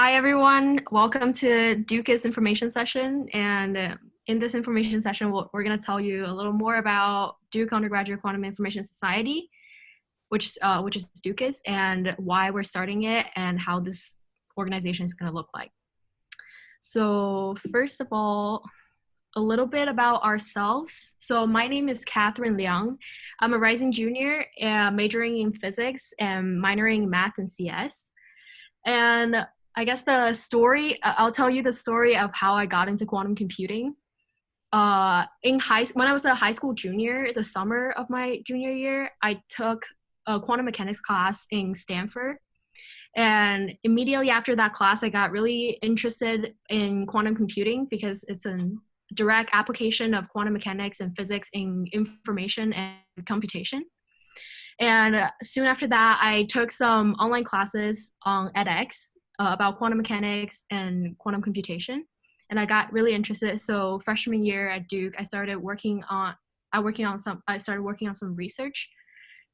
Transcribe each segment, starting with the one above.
Hi, everyone. Welcome to DuQIS information session. And in this information session, we're going to tell you a little more about Duke Undergraduate Quantum Information Society, which is DuQIS, and why we're starting it and how this organization is going to look like. So first of all, a little bit about ourselves. So my name is Catherine Liang. I'm a rising junior, majoring in physics and minoring in math and CS. And I guess I'll tell you the story of how I got into quantum computing. When I was a high school junior, the summer of my junior year, I took a quantum mechanics class in Stanford. And immediately after that class, I got really interested in quantum computing because it's a direct application of quantum mechanics and physics in information and computation. And soon after that, I took some online classes on edX about quantum mechanics and quantum computation. And I got really interested. So freshman year at Duke, I started working on some research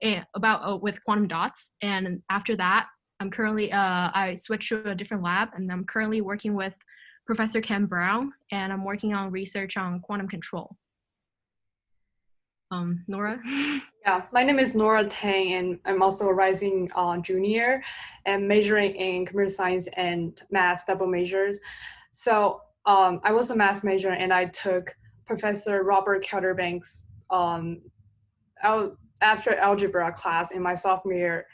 with quantum dots. And after that, I switched to a different lab, and I'm currently working with Professor Ken Brown, and I'm working on research on quantum control. Nora? Yeah, my name is Nora Tang, and I'm also a rising junior and majoring in computer science and math double majors. So I was a math major, and I took Professor Robert Kelderbank's abstract algebra class in my sophomore year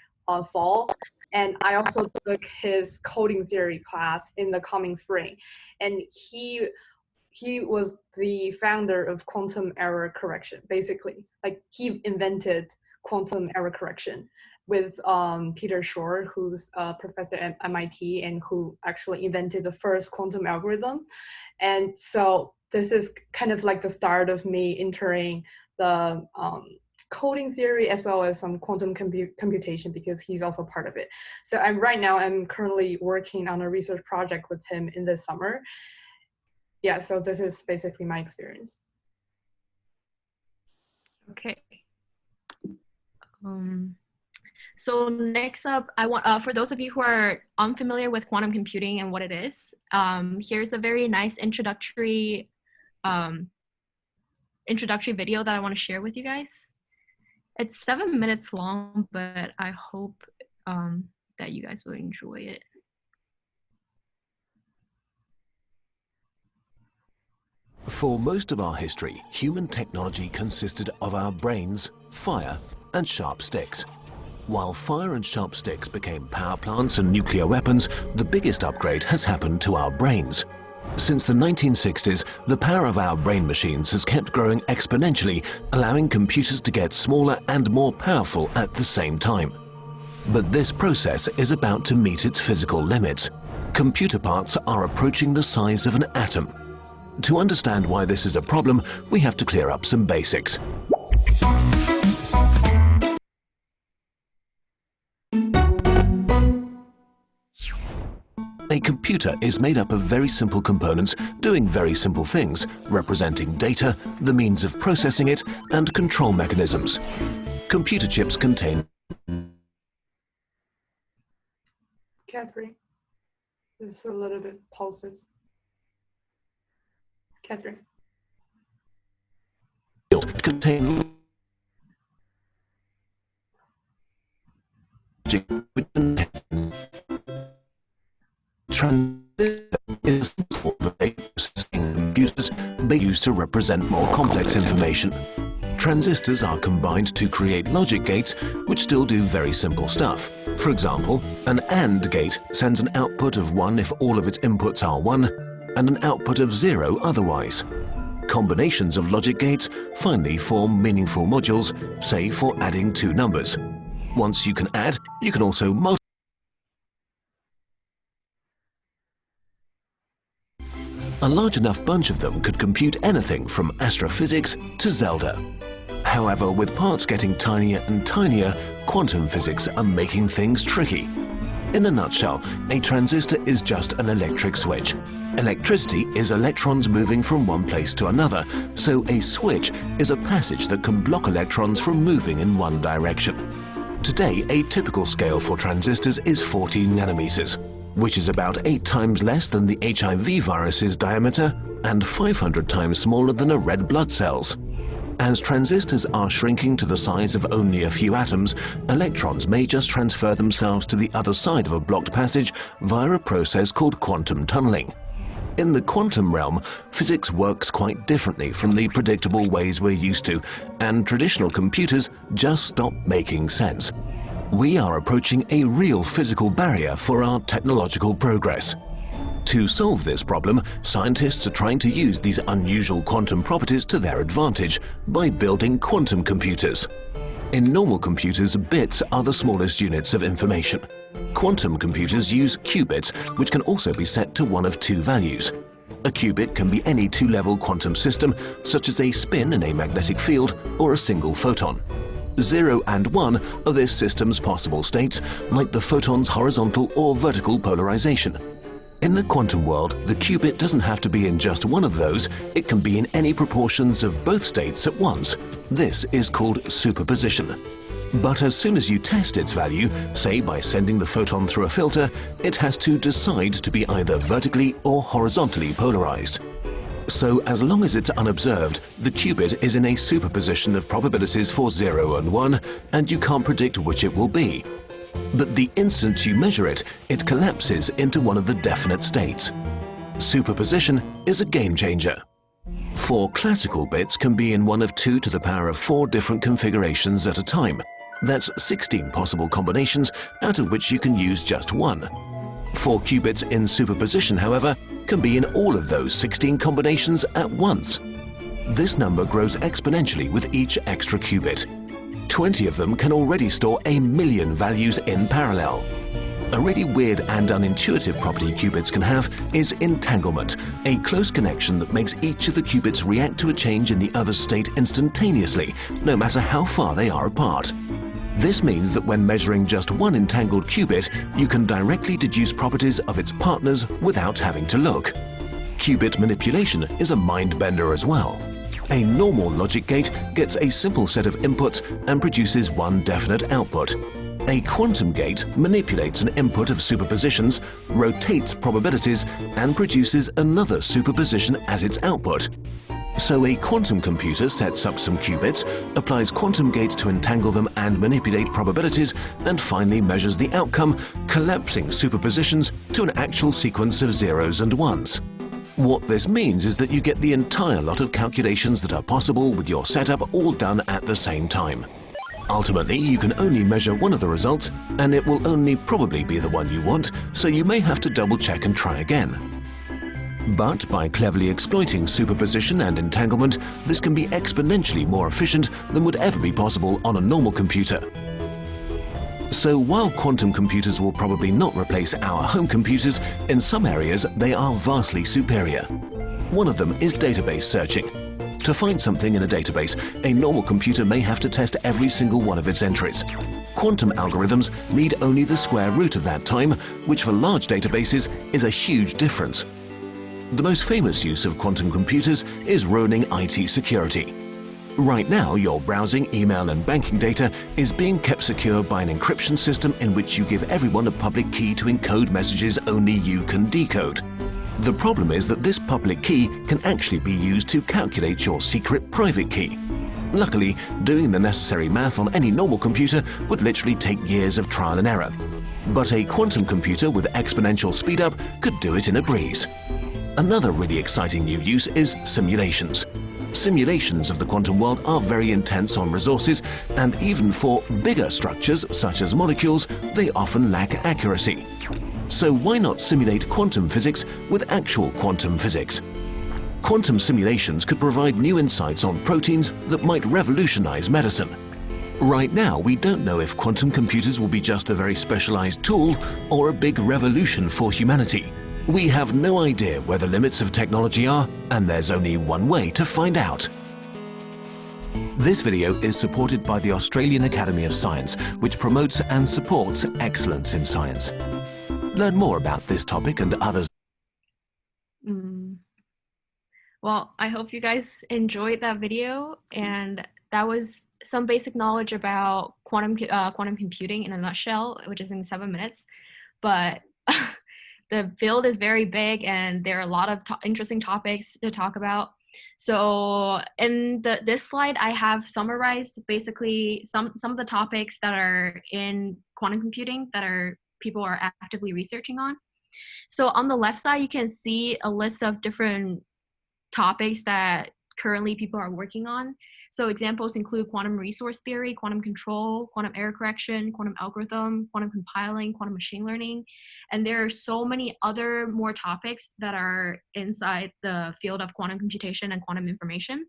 fall. And I also took his coding theory class in the coming spring. And he was the founder of quantum error correction, basically. Like, he invented quantum error correction with Peter Shor, who's a professor at MIT and who actually invented the first quantum algorithm. And so this is kind of like the start of me entering the coding theory as well as some quantum computation, because he's also part of it. So right now I'm currently working on a research project with him in the summer. Yeah, so this is basically my experience. Okay. So next up, I want for those of you who are unfamiliar with quantum computing and what it is, here's a very nice introductory video that I want to share with you guys. It's 7 minutes long, but I hope that you guys will enjoy it. For most of our history, human technology consisted of our brains, fire, and sharp sticks. While fire and sharp sticks became power plants and nuclear weapons, the biggest upgrade has happened to our brains. Since the 1960s, the power of our brain machines has kept growing exponentially, allowing computers to get smaller and more powerful at the same time. But this process is about to meet its physical limits. Computer parts are approaching the size of an atom. To understand why this is a problem, we have to clear up some basics. A computer is made up of very simple components doing very simple things, representing data, the means of processing it, and control mechanisms. Computer chips contain... Catherine, there's a little bit pauses. Catherine. Contain computers they use to represent more complex information. Transistors are combined to create logic gates, which still do very simple stuff. For example, an AND gate sends an output of 1 if all of its inputs are 1, and an output of 0 otherwise. Combinations of logic gates finally form meaningful modules, say for adding 2 numbers. Once you can add, you can also multiply. A large enough bunch of them could compute anything from astrophysics to Zelda. However, with parts getting tinier and tinier, quantum physics are making things tricky. In a nutshell, a transistor is just an electric switch. Electricity is electrons moving from one place to another, so a switch is a passage that can block electrons from moving in one direction. Today, a typical scale for transistors is 40 nanometers. which is about 8 times less than the HIV virus's diameter and 500 times smaller than a red blood cell's. As transistors are shrinking to the size of only a few atoms, electrons may just transfer themselves to the other side of a blocked passage via a process called quantum tunneling. In the quantum realm, physics works quite differently from the predictable ways we're used to, and traditional computers just stop making sense. We are approaching a real physical barrier for our technological progress. To solve this problem, scientists are trying to use these unusual quantum properties to their advantage by building quantum computers. In normal computers, bits are the smallest units of information. Quantum computers use qubits, which can also be set to one of 2 values. A qubit can be any 2-level quantum system, such as a spin in a magnetic field or a single photon. 0 and 1 are this system's possible states, like the photon's horizontal or vertical polarization. In the quantum world, the qubit doesn't have to be in just one of those, it can be in any proportions of both states at once. This is called superposition. But as soon as you test its value, say by sending the photon through a filter, it has to decide to be either vertically or horizontally polarized. So as long as it's unobserved, the qubit is in a superposition of probabilities for 0 and 1, and you can't predict which it will be. But the instant you measure it, it collapses into one of the definite states. Superposition is a game changer. 4 classical bits can be in one of 2 to the power of 4 different configurations at a time. That's 16 possible combinations, out of which you can use just 1. 4 qubits in superposition, however, can be in all of those 16 combinations at once. This number grows exponentially with each extra qubit. 20 of them can already store 1,000,000 values in parallel. A really weird and unintuitive property qubits can have is entanglement, a close connection that makes each of the qubits react to a change in the other's state instantaneously, no matter how far they are apart. This means that when measuring just one entangled qubit, you can directly deduce properties of its partners without having to look. Qubit manipulation is a mind-bender as well. A normal logic gate gets a simple set of inputs and produces one definite output. A quantum gate manipulates an input of superpositions, rotates probabilities, and produces another superposition as its output. So a quantum computer sets up some qubits, applies quantum gates to entangle them and manipulate probabilities, and finally measures the outcome, collapsing superpositions to an actual sequence of zeros and ones. What this means is that you get the entire lot of calculations that are possible with your setup all done at the same time. Ultimately, you can only measure one of the results, and it will only probably be the one you want, so you may have to double-check and try again. But by cleverly exploiting superposition and entanglement, this can be exponentially more efficient than would ever be possible on a normal computer. So while quantum computers will probably not replace our home computers, in some areas they are vastly superior. One of them is database searching. To find something in a database, a normal computer may have to test every single one of its entries. Quantum algorithms need only the square root of that time, which for large databases is a huge difference. The most famous use of quantum computers is ruining IT security. Right now, your browsing, email and banking data is being kept secure by an encryption system in which you give everyone a public key to encode messages only you can decode. The problem is that this public key can actually be used to calculate your secret private key. Luckily, doing the necessary math on any normal computer would literally take years of trial and error. But a quantum computer with exponential speedup could do it in a breeze. Another really exciting new use is simulations. Simulations of the quantum world are very intense on resources, and even for bigger structures such as molecules, they often lack accuracy. So why not simulate quantum physics with actual quantum physics? Quantum simulations could provide new insights on proteins that might revolutionize medicine. Right now, we don't know if quantum computers will be just a very specialized tool or a big revolution for humanity. We have no idea where the limits of technology are, and there's only one way to find out. This video is supported by the Australian Academy of Science, which promotes and supports excellence in science. Learn more about this topic and others. Well, I hope you guys enjoyed that video, and that was some basic knowledge about quantum computing in a nutshell, which is in 7 minutes. But the field is very big and there are a lot of interesting topics to talk about. So in this slide, I have summarized basically some of the topics that are in quantum computing that people are actively researching on. So on the left side, you can see a list of different topics that currently people are working on. So examples include quantum resource theory, quantum control, quantum error correction, quantum algorithm, quantum compiling, quantum machine learning. And there are so many other more topics that are inside the field of quantum computation and quantum information.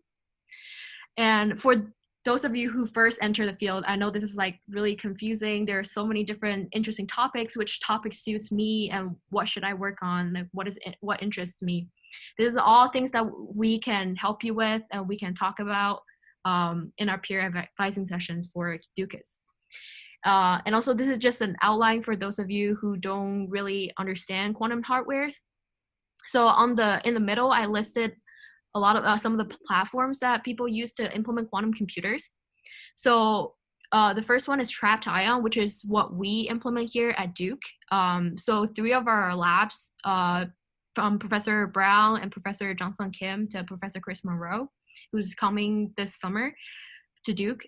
And for those of you who first enter the field, I know this is like really confusing. There are so many different interesting topics. Which topic suits me and what should I work on? Like what interests me? This is all things that we can help you with and we can talk about in our peer advising sessions for DuQIS. And also this is just an outline for those of you who don't really understand quantum hardwares. So in the middle, I listed a lot of some of the platforms that people use to implement quantum computers. So the first one is trapped ion, which is what we implement here at Duke. So 3 of our labs, from Professor Brown and Professor Johnson Kim to Professor Chris Monroe, who's coming this summer to Duke,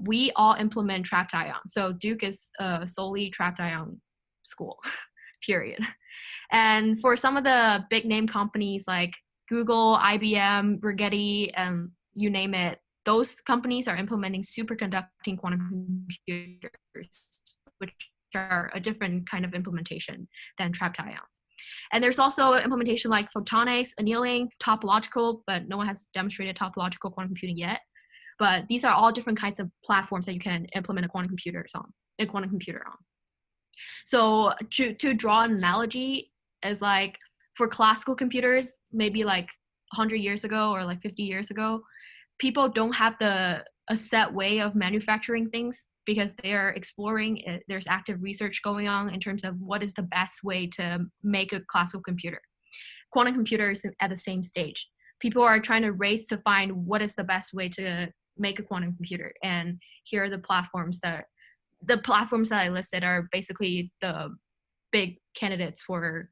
we all implement trapped ion. So Duke is solely trapped ion school, period. And for some of the big name companies like Google, IBM, Rigetti, and you name it, those companies are implementing superconducting quantum computers, which are a different kind of implementation than trapped ions. And there's also implementation like photonics, annealing, topological, but no one has demonstrated topological quantum computing yet. But these are all different kinds of platforms that you can implement a quantum computer on. So to draw an analogy is like for classical computers, maybe like 100 years ago or like 50 years ago, people don't have a set way of manufacturing things because they're exploring it. There's active research going on in terms of what is the best way to make a classical computer. Quantum computers at the same stage. People are trying to race to find what is the best way to make a quantum computer. And here are the platforms that I listed are basically the big candidates for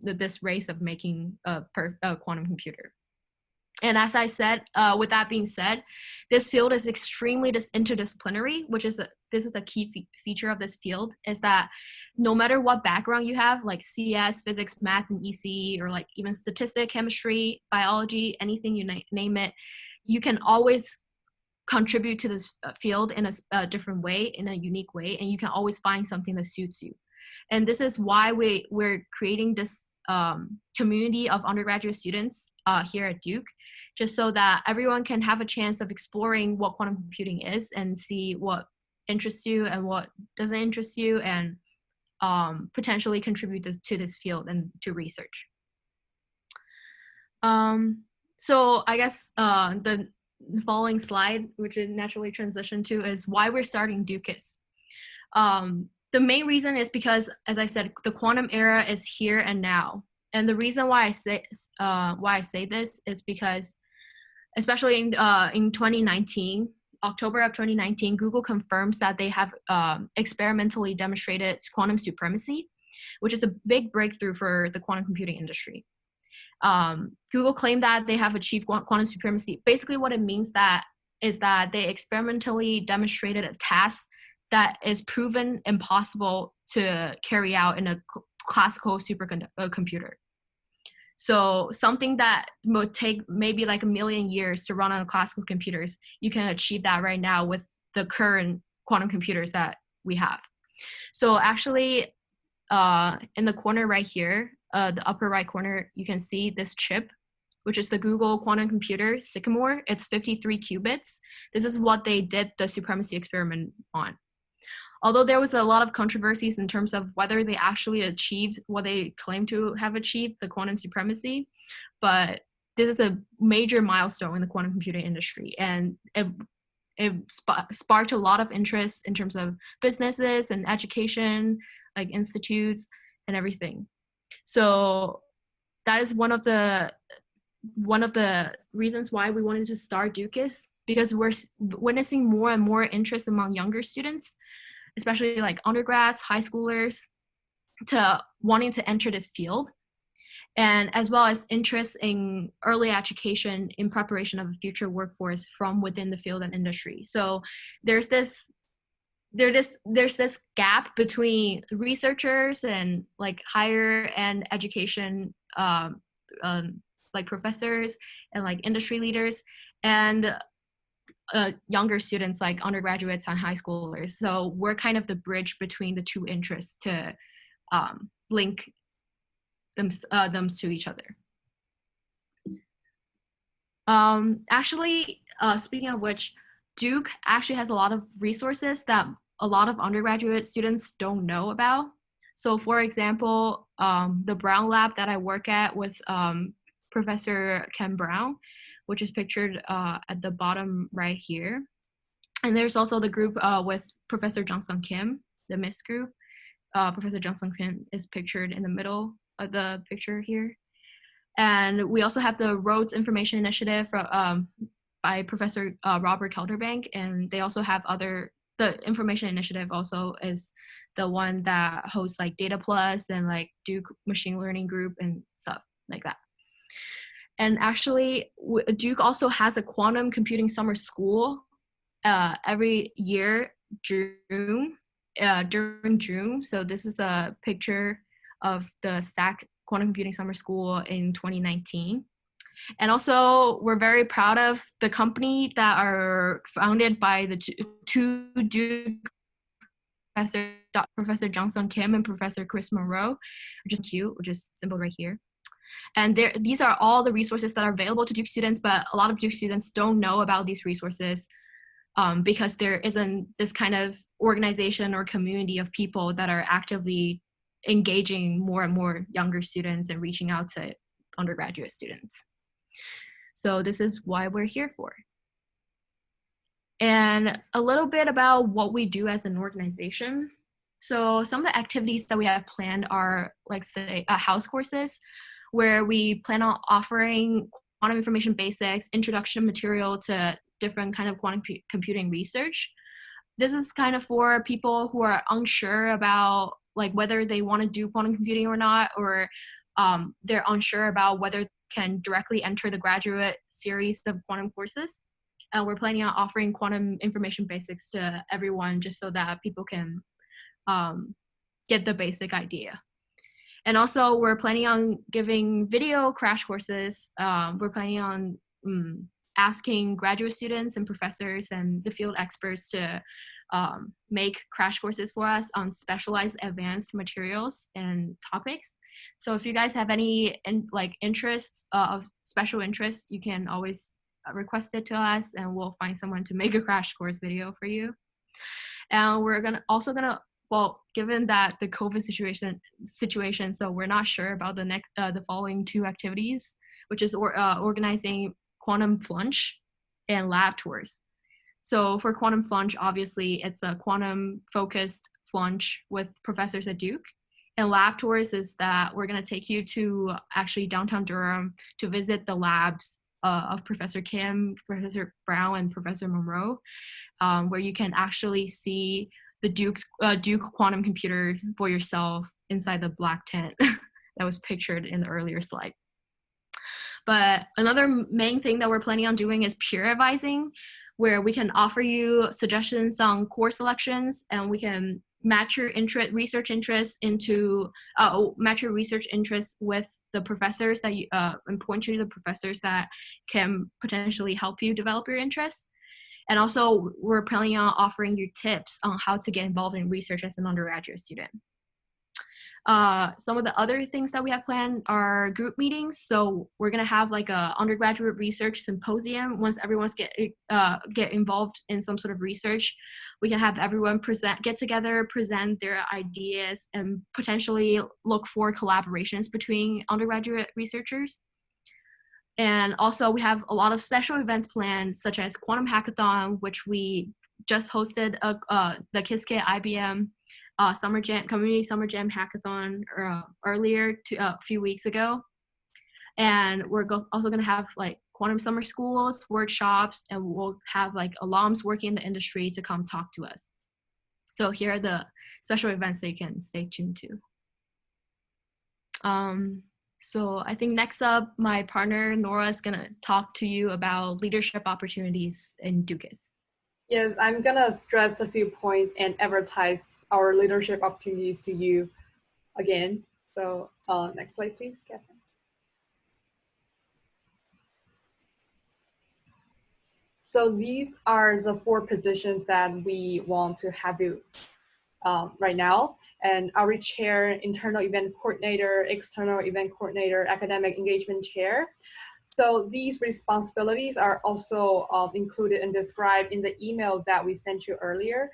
this race of making a quantum computer. And as I said, with that being said, this field is extremely interdisciplinary, this is a key feature of this field, is that no matter what background you have, like CS, physics, math, and ECE, or like even statistics, chemistry, biology, anything you name it, you can always contribute to this field in a different way, in a unique way, and you can always find something that suits you. And this is why we're creating this community of undergraduate students here at Duke, just so that everyone can have a chance of exploring what quantum computing is and see what interests you and what doesn't interest you, and potentially contribute to this field and to research. So I guess the following slide, which is naturally transitioned to, is why we're starting DuQIS. The main reason is because, as I said, the quantum era is here and now. And the reason why I say this is because, especially in 2019, October of 2019, Google confirms that they have experimentally demonstrated quantum supremacy, which is a big breakthrough for the quantum computing industry. Google claimed that they have achieved quantum supremacy. Basically, what it means is that they experimentally demonstrated a task that is proven impossible to carry out in a classical supercomputer. So something that would take maybe like 1 million years to run on classical computers, you can achieve that right now with the current quantum computers that we have. So actually, in the corner right here, the upper right corner, you can see this chip, which is the Google quantum computer Sycamore. It's 53 qubits. This is what they did the supremacy experiment on. Although there was a lot of controversies in terms of whether they actually achieved what they claim to have achieved, the quantum supremacy, but this is a major milestone in the quantum computing industry, and it sparked a lot of interest in terms of businesses and education, like institutes and everything. So that is one of the reasons why we wanted to start DuQIS, because we're witnessing more and more interest among younger students, especially like undergrads, high schoolers, to wanting to enter this field, and as well as interest in early education in preparation of a future workforce from within the field and industry. So there's this gap between researchers and like higher end education, like professors and like industry leaders, and younger students like undergraduates and high schoolers. So we're kind of the bridge between the two interests to link them to each other. Actually, speaking of which, Duke actually has a lot of resources that a lot of undergraduate students don't know about. So for example, the Brown Lab that I work at with Professor Ken Brown, which is pictured at the bottom right here. And there's also the group with Professor Jung-Sung Kim, the MIST group. Professor Jung-Sung Kim is pictured in the middle of the picture here. And we also have the Roads Information Initiative by Professor Robert Kelderbank, and they also have the Information Initiative also is the one that hosts like Data Plus and like Duke Machine Learning Group and stuff like that. And actually, Duke also has a quantum computing summer school every year, during June. So this is a picture of the STACK Quantum Computing Summer School in 2019. And also, we're very proud of the company that are founded by the two Duke Professor Jung-Sung Kim and Professor Chris Monroe, which is cute, which is symbol right here. And these are all the resources that are available to Duke students, but a lot of Duke students don't know about these resources because there isn't this kind of organization or community of people that are actively engaging more and more younger students and reaching out to undergraduate students. So this is why we're here for. And a little bit about what we do as an organization. So some of the activities that we have planned are, like, say, house courses, where we plan on offering quantum information basics, introduction material to different kind of quantum computing research. This is kind of for people who are unsure about like whether they want to do quantum computing or not, or they're unsure about whether can directly enter the graduate series of quantum courses. And we're planning on offering quantum information basics to everyone just so that people can get the basic idea. And also we're planning on giving video crash courses. We're planning on asking graduate students and professors and the field experts to make crash courses for us on specialized advanced materials and topics. So if you guys have any interests of special interest, you can always request it to us and we'll find someone to make a crash course video for you. And we're gonna, well, given that the COVID situation, so we're not sure about the following two activities, which is organizing quantum flunch and lab tours. So for quantum flunch, obviously it's a quantum focused flunch with professors at Duke. And lab tours is that we're going to take you to actually downtown Durham to visit the labs of Professor Kim, Professor Brown, and Professor Monroe, where you can actually see the Duke quantum computer for yourself inside the black tent that was pictured in the earlier slide. But another main thing that we're planning on doing is peer advising, where we can offer you suggestions on course selections, and we can match your research interests with the professors that you and point you to the professors that can potentially help you develop your interests. And also we're planning on offering you tips on how to get involved in research as an undergraduate student. Some of the other things that we have planned are group meetings. So we're gonna have like a undergraduate research symposium. Once everyone's get involved in some sort of research, we can have everyone get together, present their ideas, and potentially look for collaborations between undergraduate researchers. And also we have a lot of special events planned, such as Quantum Hackathon, which we just hosted the Qiskit IBM Community Summer Jam Hackathon earlier a few weeks ago. And we're also going to have like quantum summer schools, workshops, and we'll have like alums working in the industry to come talk to us. So here are the special events that you can stay tuned to. So I think next up, my partner Nora is gonna talk to you about leadership opportunities in DuQIS. Yes, I'm gonna stress a few points and advertise our leadership opportunities to you again. So next slide, please, Catherine. So these are the 4 positions that we want to have you right now. And our chair, internal event coordinator, external event coordinator, academic engagement chair. So these responsibilities are also included and described in the email that we sent you earlier.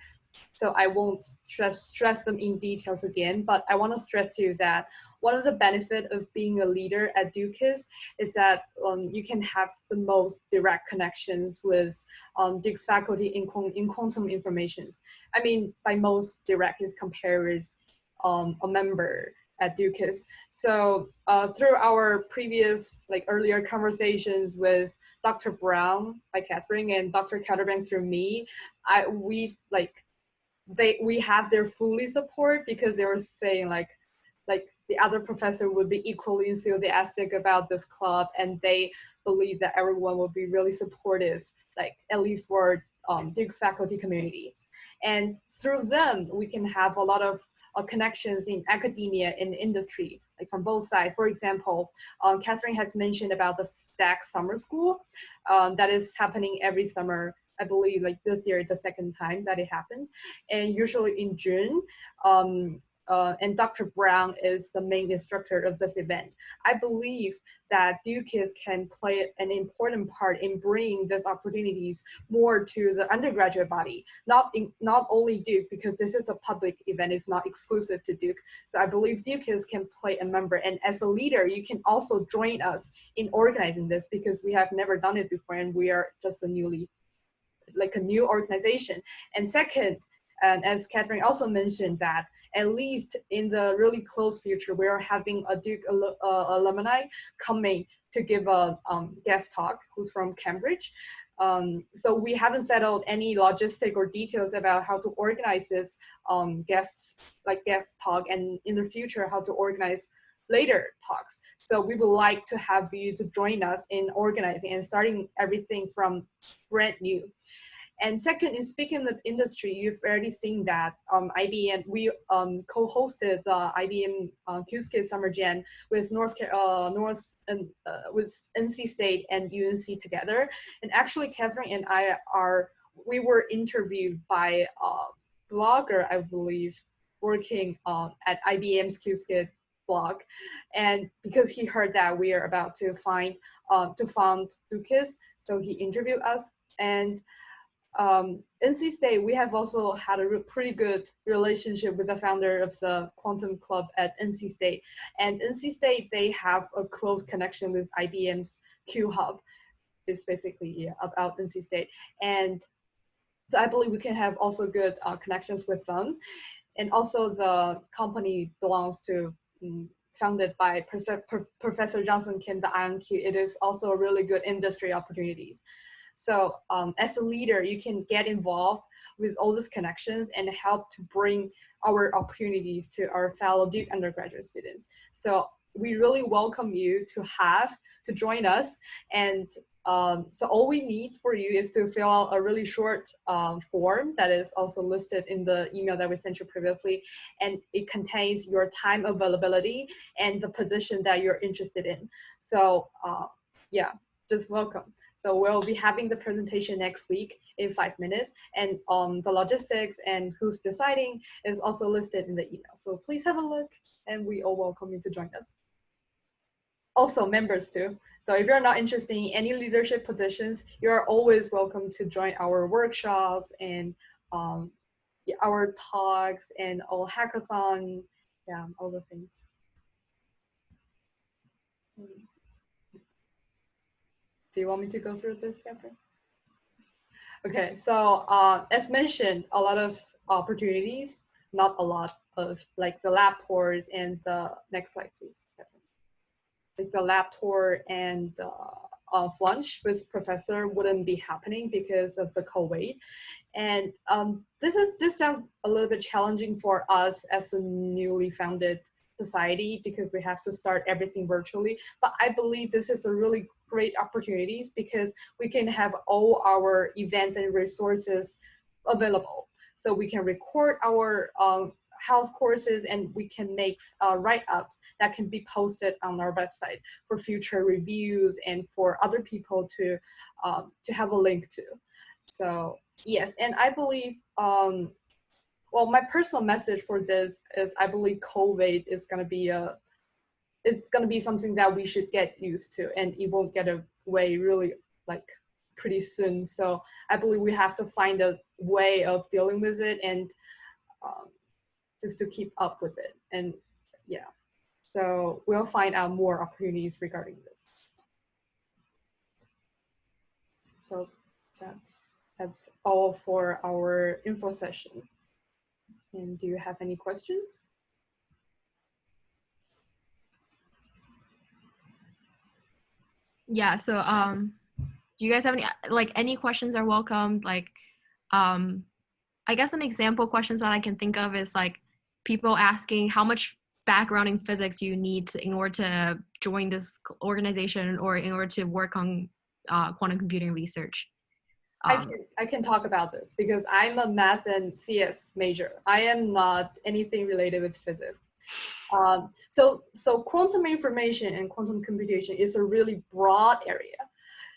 So I won't stress them in details again, but I want to stress you that one of the benefits of being a leader at DuQIS is that you can have the most direct connections with Duke's faculty in quantum informations. I mean, by most direct is compared with a member at DuQIS. So through our previous, earlier conversations with Dr. Brown by Catherine and Dr. Kelderbank through me, we have their fully support, because they were saying like the other professor would be equally enthusiastic about this club, and they believe that everyone will be really supportive, at least for Duke's faculty community. And through them, we can have a lot of connections in academia and industry, from both sides. For example, Catherine has mentioned about the STAC summer school that is happening every summer. I believe this year is the 2nd time that it happened, and usually in June. And Dr. Brown is the main instructor of this event. I believe that DuQIS can play an important part in bringing these opportunities more to the undergraduate body, not only Duke, because this is a public event, it's not exclusive to Duke. So I believe DuQIS can play a member, and as a leader, you can also join us in organizing this, because we have never done it before, and we are just a new organization. And second, and as Catherine also mentioned, that at least in the really close future, we are having a Duke alumni coming to give a guest talk who's from Cambridge. So we haven't settled any logistic or details about how to organize this guest talk, and in the future how to organize later talks. So we would like to have you to join us in organizing and starting everything from brand new. And second, in speaking of industry, you've already seen that IBM, we co-hosted the IBM QSKID Summer Jam with with NC State and UNC together. And actually, Catherine and we were interviewed by a blogger, I believe, working at IBM's QSKID blog, and because he heard that we are about to found DuQIS, so he interviewed us. And NC State, we have also had a pretty good relationship with the founder of the Quantum Club at NC State. And NC State, they have a close connection with IBM's Q Hub. It's basically about NC State. And so I believe we can have also good connections with them. And also the company belongs to, founded by Professor Johnson Kim, the IonQ. It is also a really good industry opportunities. So as a leader, you can get involved with all these connections and help to bring our opportunities to our fellow Duke undergraduate students. So we really welcome you to join us. And so all we need for you is to fill out a really short form that is also listed in the email that we sent you previously. And it contains your time availability and the position that you're interested in. So yeah, just welcome. So we'll be having the presentation next week in 5 minutes, and the logistics and who's deciding is also listed in the email. So please have a look, and we all welcome you to join us. Also members too. So if you're not interested in any leadership positions, you're always welcome to join our workshops and our talks and all hackathon, all the things. Do you want me to go through this, Catherine? Okay, so as mentioned, a lot of opportunities, not a lot of the lab tours and the next slide, please, Catherine. The lab tour and lunch with professor wouldn't be happening because of the COVID. And this sounds a little bit challenging for us as a newly founded society because we have to start everything virtually. But I believe this is a really great opportunities because we can have all our events and resources available. So we can record our house courses and we can make write-ups that can be posted on our website for future reviews and for other people to have a link to. So yes, and I believe well, my personal message for this is I believe COVID is going to be something that we should get used to, and it won't get away really like pretty soon. So I believe we have to find a way of dealing with it and just to keep up with it. And yeah, so we'll find out more opportunities regarding this. So that's all for our info session. And do you have any questions? Yeah, so do you guys have any questions are welcome? Like I guess an example questions that I can think of is like people asking how much background in physics you need in order to join this organization or in order to work on quantum computing research. I can talk about this because I'm a math and CS major. I am not anything related with physics. So quantum information and quantum computation is a really broad area.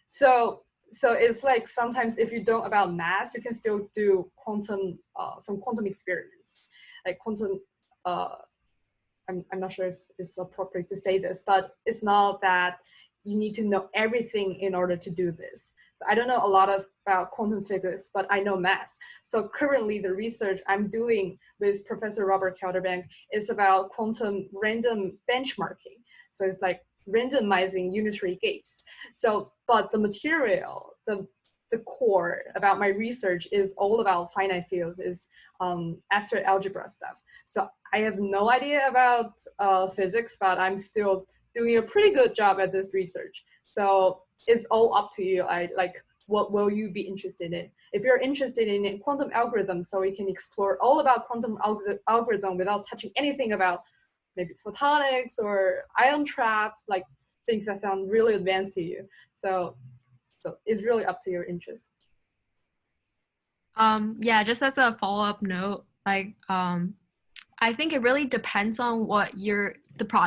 So it's like sometimes if you don't about math, you can still do quantum some quantum experiments, like quantum. I'm not sure if it's appropriate to say this, but it's not that you need to know everything in order to do this. So I don't know a lot about quantum physics, but I know math. So currently the research I'm doing with Professor Robert Kelderbank is about quantum random benchmarking. So it's like randomizing unitary gates. So, but the material, the core about my research is all about finite fields, is abstract algebra stuff. So I have no idea about physics, but I'm still doing a pretty good job at this research. So it's all up to you. What will you be interested in? If you're interested in quantum algorithms, so we can explore all about quantum algorithm without touching anything about maybe photonics or ion trap, like things that sound really advanced to you. So it's really up to your interest. Yeah, just as a follow-up note, like I think it really depends on what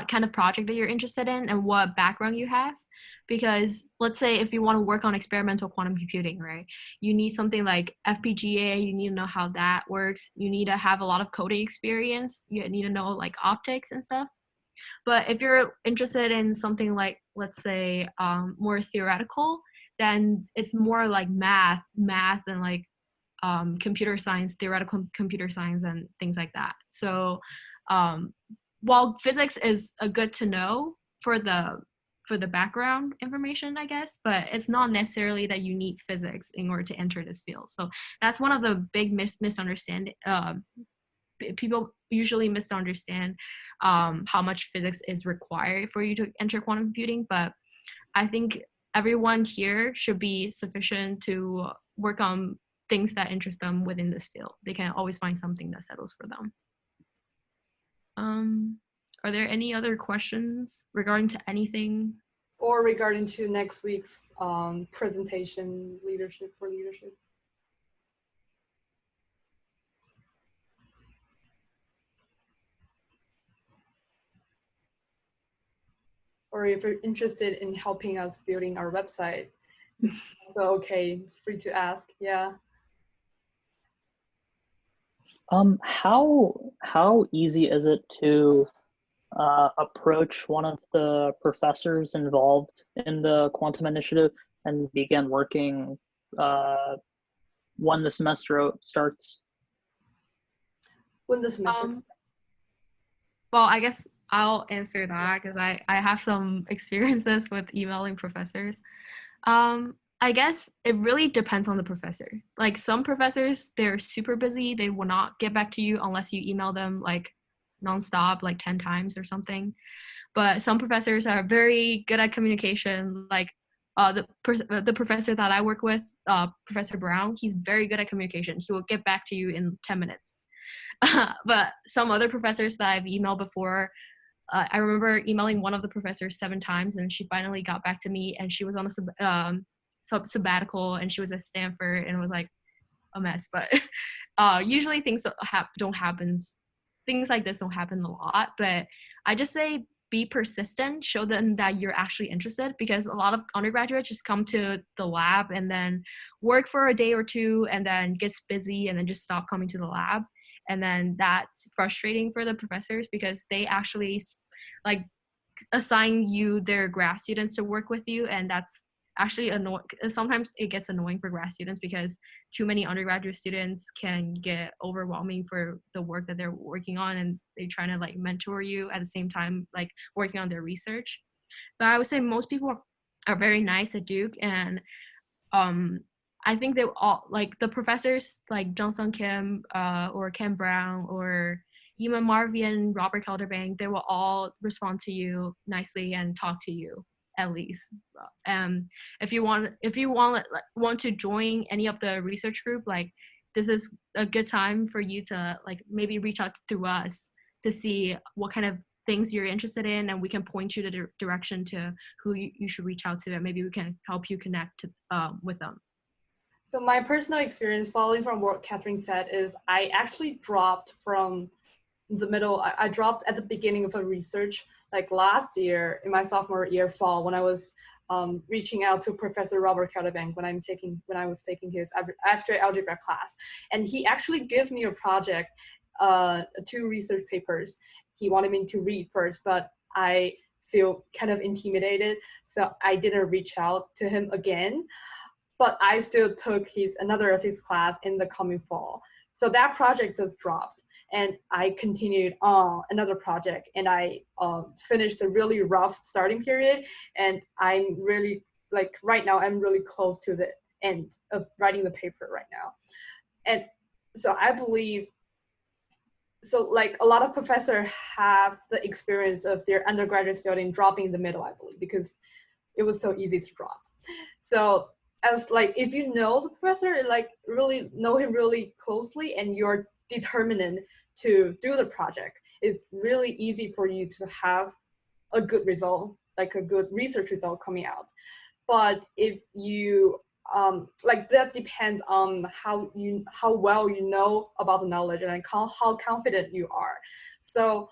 kind of project that you're interested in and what background you have. Because let's say if you want to work on experimental quantum computing, right? You need something like FPGA, you need to know how that works. You need to have a lot of coding experience. You need to know like optics and stuff. But if you're interested in something like, let's say, more theoretical, then it's more like math and like computer science, theoretical computer science and things like that. So while physics is a good to know for the background information, I guess, but it's not necessarily that you need physics in order to enter this field. So that's one of the big misunderstanding. People usually misunderstand how much physics is required for you to enter quantum computing, but I think everyone here should be sufficient to work on things that interest them within this field. They can always find something that settles for them. Are there any other questions regarding to anything? Or regarding to next week's presentation, leadership for leadership? Or if you're interested in helping us building our website, it's also okay, free to ask, yeah. How easy is it to approach one of the professors involved in the quantum initiative and begin working when the semester starts? When the semester? Well, I guess I'll answer that because I have some experiences with emailing professors. I guess it really depends on the professor. Like some professors, they're super busy. They will not get back to you unless you email them like nonstop, like 10 times or something. But some professors are very good at communication. Like the professor that I work with, Professor Brown, he's very good at communication. He will get back to you in 10 minutes. But some other professors that I've emailed before, I remember emailing one of the professors 7 times, and she finally got back to me, and she was on a sabbatical, and she was at Stanford, and it was like a mess. But usually things don't happen. Things like this don't happen a lot. But I just say be persistent, show them that you're actually interested, because a lot of undergraduates just come to the lab and then work for a day or two and then gets busy and then just stop coming to the lab. And then that's frustrating for the professors, because they actually like assign you their grad students to work with you, and that's actually annoying. Sometimes it gets annoying for grad students because too many undergraduate students can get overwhelming for the work that they're working on, and they're trying to like mentor you at the same time like working on their research. But I would say most people are very nice at Duke, and I think they all, like the professors like Johnson Kim or Ken Brown or Yuma Marvian, Robert Calderbank, they will all respond to you nicely and talk to you at least. If you want to join any of the research group, like this is a good time for you to like maybe reach out to us to see what kind of things you're interested in, and we can point you to the direction to who you should reach out to, and maybe we can help you connect with them. So my personal experience following from what Catherine said is I actually dropped from the middle. I dropped at the beginning of a research like last year in my sophomore year fall, when I was reaching out to Professor Robert Calderbank when I was taking his abstract algebra class, and he actually gave me a project, 2 research papers. He wanted me to read first, but I feel kind of intimidated, so I didn't reach out to him again. But I still took another of his class in the coming fall. So that project just dropped, and I continued on another project, and I finished a really rough starting period, and I'm really, like right now, I'm really close to the end of writing the paper right now. And so I believe, so like a lot of professors have the experience of their undergraduate student dropping in the middle, I believe, because it was so easy to drop. So as like, if you know the professor, like really know him really closely, and you're determined to do the project, it's really easy for you to have a good result, like a good research result coming out. But if you like, that depends on how well you know about the knowledge, and how confident you are. So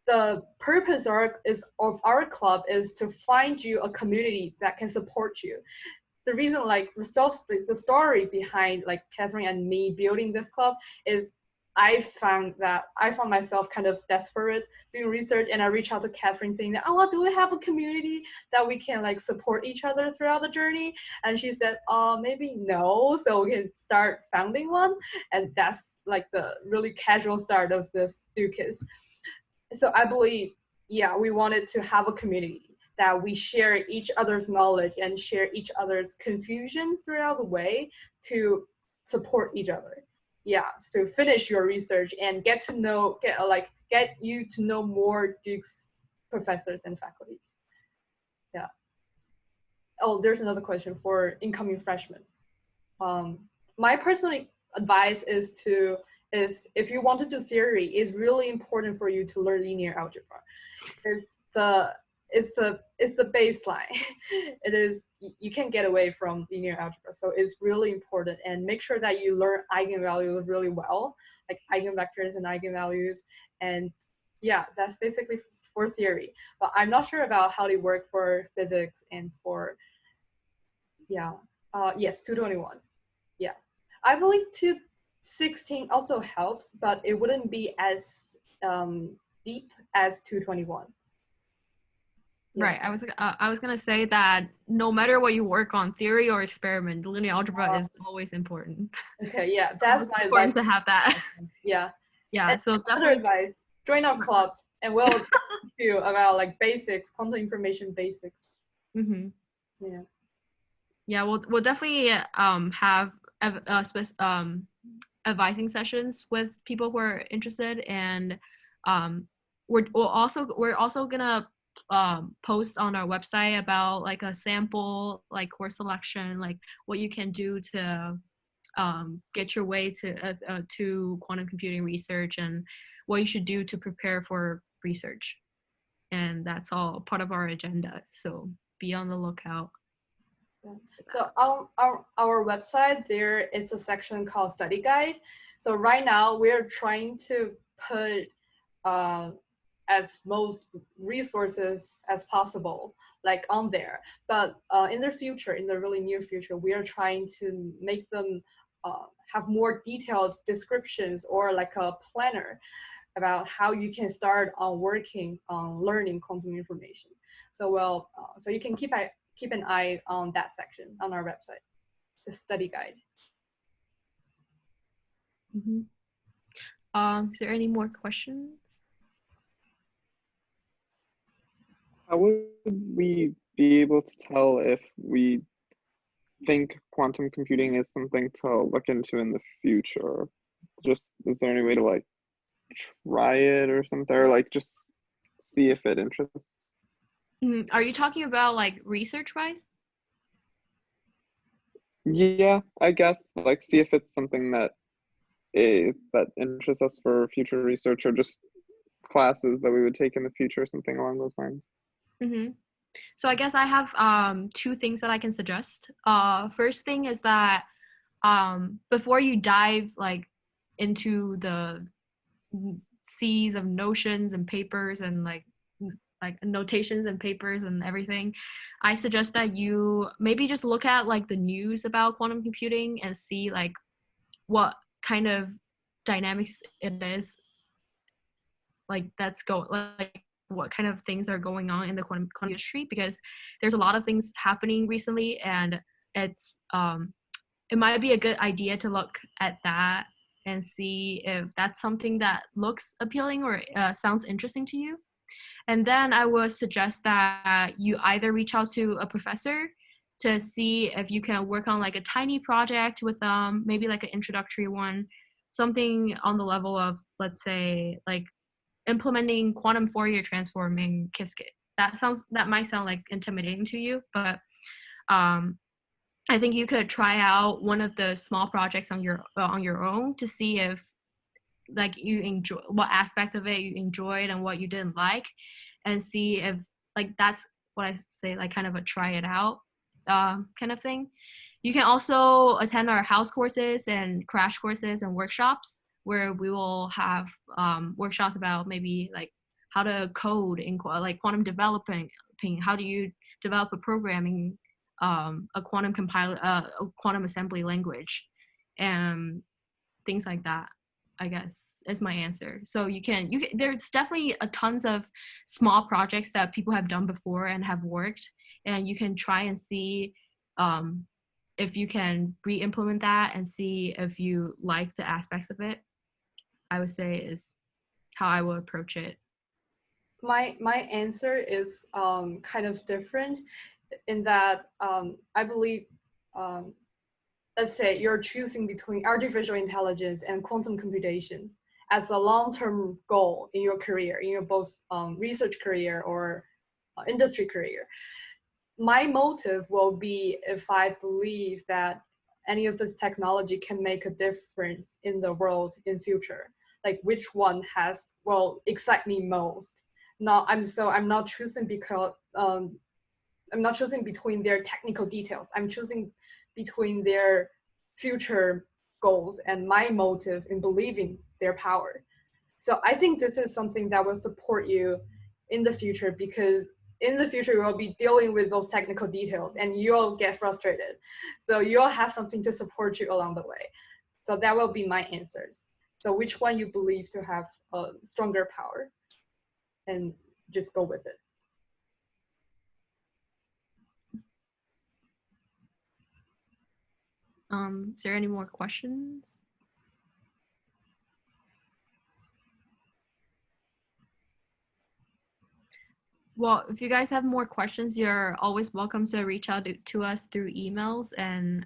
the purpose of our club is to find you a community that can support you. The reason, like the story behind like Catherine and me building this club is I found myself kind of desperate doing research, and I reached out to Catherine saying that, oh, do we have a community that we can like support each other throughout the journey? And she said, maybe no, so we can start founding one. And that's like the really casual start of this DuQIS. So I believe, yeah, we wanted to have a community that we share each other's knowledge and share each other's confusions throughout the way to support each other. Yeah, so finish your research and get you to know more Duke's professors and faculties. Yeah. Oh, there's another question for incoming freshmen. My personal advice is if you want to do theory, it's really important for you to learn linear algebra. It's the baseline. It is, you can't get away from linear algebra. So it's really important, and make sure that you learn eigenvalues really well, like eigenvectors and eigenvalues. And yeah, that's basically for theory. But I'm not sure about how they work for physics and for, yes, 221. Yeah, I believe 216 also helps, but it wouldn't be as deep as 221. Yeah. Right. I was gonna say that no matter what you work on, theory or experiment, linear algebra is always important. Okay. Yeah, that's my important advice. to have that. Yeah. Yeah. And so other advice: join our club, and we'll teach you about like basics, quantum information basics. Mm-hmm. Yeah. Yeah. We'll definitely have advising sessions with people who are interested, and we're also gonna post on our website about like a sample like course selection, like what you can do to get your way to quantum computing research, and what you should do to prepare for research. and that's all part of our agenda. So be on the lookout. So on our website, there is a section called study guide. So right now we're trying to put as most resources as possible, like on there. But in the future, in the really near future, we are trying to make them have more detailed descriptions or like a planner about how you can start on working on learning quantum information. So so you can keep an eye on that section on our website, the study guide. Mm-hmm. Is there any more questions? How would we be able to tell if we think quantum computing is something to look into in the future? Just, is there any way to like try it or something, or like just see if it interests? Are you talking about like research-wise? Yeah, I guess like see if it's something that that interests us for future research, or just classes that we would take in the future, something along those lines. Mm-hmm. So I guess I have two things that I can suggest. First thing is that before you dive like into the seas of notions and papers and like notations and papers and everything, I suggest that you maybe just look at like the news about quantum computing and see like what kind of dynamics it is, like that's go like what kind of things are going on in the quantum industry, because there's a lot of things happening recently, and it's it might be a good idea to look at that and see if that's something that looks appealing or sounds interesting to you. And then I would suggest that you either reach out to a professor to see if you can work on like a tiny project with them, maybe like an introductory one, something on the level of, let's say, like implementing quantum Fourier transform in Qiskit. That might sound like intimidating to you, but I think you could try out one of the small projects on your own to see if like you enjoy what aspects of it you enjoyed and what you didn't like, and see if like that's what I say, like kind of a try it out kind of thing. You can also attend our house courses and crash courses and workshops where we will have workshops about maybe like how to code in like quantum developing, how do you develop a programming a quantum compiler, a quantum assembly language, and things like that, I guess is my answer. So you can there's definitely a tons of small projects that people have done before and have worked, and you can try and see if you can re-implement that and see if you like the aspects of it. I would say is how I will approach it. My answer is kind of different in that I believe, let's say you're choosing between artificial intelligence and quantum computations as a long-term goal in your career, in your both research career or industry career. My motive will be if I believe that any of this technology can make a difference in the world in future, like which one will excite me most. I'm not choosing because I'm not choosing between their technical details. I'm choosing between their future goals and my motive in believing their power. So I think this is something that will support you in the future, because in the future you'll be dealing with those technical details and you'll get frustrated. So you'll have something to support you along the way. So that will be my answers. So which one you believe to have a stronger power, and just go with it. Is there any more questions? Well, if you guys have more questions, you're always welcome to reach out to us through emails, and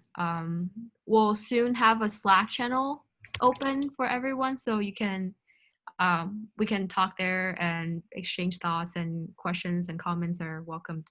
we'll soon have a Slack channel open for everyone, so you can we can talk there and exchange thoughts, and questions and comments are welcomed.